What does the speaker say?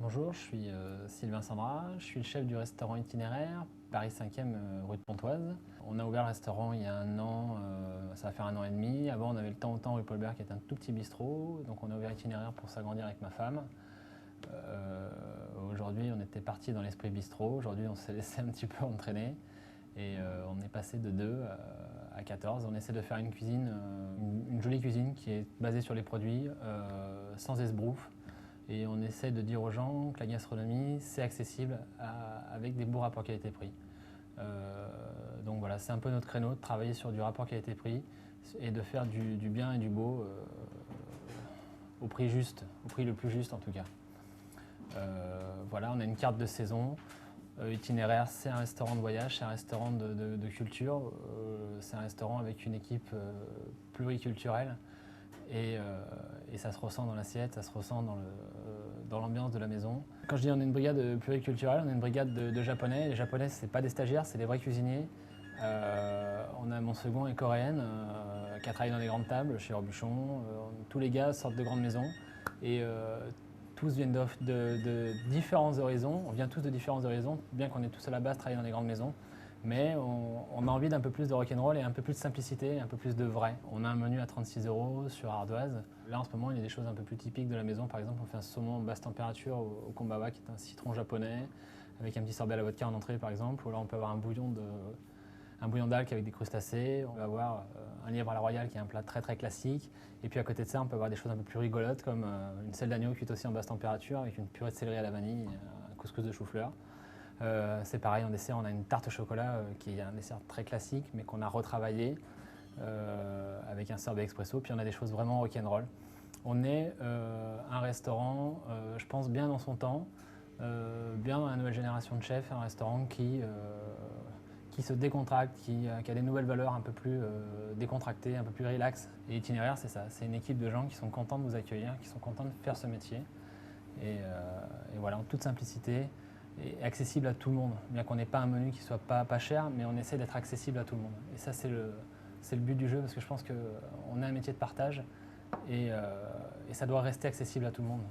Bonjour, je suis Sylvain Sandra, je suis le chef du restaurant itinéraire Paris 5e rue de Pontoise. On a ouvert le restaurant il y a un an, ça va faire un an et demi. Avant on avait le temps au temps rue Paul Bert qui est un tout petit bistrot, donc on a ouvert itinéraire pour s'agrandir avec ma femme. Aujourd'hui on était parti dans l'esprit bistrot, aujourd'hui on s'est laissé un petit peu entraîner et on est passé de 2 à 14. On essaie de faire une cuisine, une jolie cuisine qui est basée sur les produits, sans esbrouf. Et on essaie de dire aux gens que la gastronomie, c'est accessible avec des beaux rapports qualité-prix. Donc voilà, c'est un peu notre créneau de travailler sur du rapport qualité-prix et de faire du bien et du beau au prix juste, au prix le plus juste en tout cas. Voilà, on a une carte de saison. Itinéraire, c'est un restaurant de voyage, c'est un restaurant de culture, c'est un restaurant avec une équipe pluriculturelle. Et ça se ressent dans l'assiette, ça se ressent dans l'ambiance de la maison. Quand je dis on est une brigade pluriculturelle, on est une brigade de Japonais. Les Japonais, ce n'est pas des stagiaires, c'est des vrais cuisiniers. On a mon second est coréenne, qui a travaillé dans des grandes tables chez Robuchon. Tous les gars sortent de grandes maisons et tous viennent de différents horizons. On vient tous de différents horizons, bien qu'on ait tous à la base travaillé dans des grandes maisons. Mais on a envie d'un peu plus de rock'n'roll et un peu plus de simplicité, un peu plus de vrai. On a un menu à 36 € sur ardoise. Là en ce moment il y a des choses un peu plus typiques de la maison. Par exemple on fait un saumon basse température au kombawa qui est un citron japonais avec un petit sorbet à la vodka en entrée par exemple. Ou là on peut avoir un bouillon d'algues avec des crustacés. On va avoir un lièvre à la royale qui est un plat très très classique. Et puis à côté de ça on peut avoir des choses un peu plus rigolotes comme une selle d'agneau cuite aussi en basse température avec une purée de céleri à la vanille, un couscous de chou-fleur. C'est pareil, en dessert, on a une tarte au chocolat qui est un dessert très classique, mais qu'on a retravaillé avec un sorbet expresso. Puis on a des choses vraiment rock'n'roll. On est un restaurant, je pense, bien dans son temps, bien dans la nouvelle génération de chefs, un restaurant qui se décontracte, qui a des nouvelles valeurs un peu plus décontractées, un peu plus relax. Et Itinéraire, c'est ça, c'est une équipe de gens qui sont contents de vous accueillir, qui sont contents de faire ce métier. Et voilà, en toute simplicité, et accessible à tout le monde. Bien qu'on n'ait pas un menu qui soit pas cher, mais on essaie d'être accessible à tout le monde. Et ça, c'est le but du jeu, parce que je pense qu'on a un métier de partage et ça doit rester accessible à tout le monde.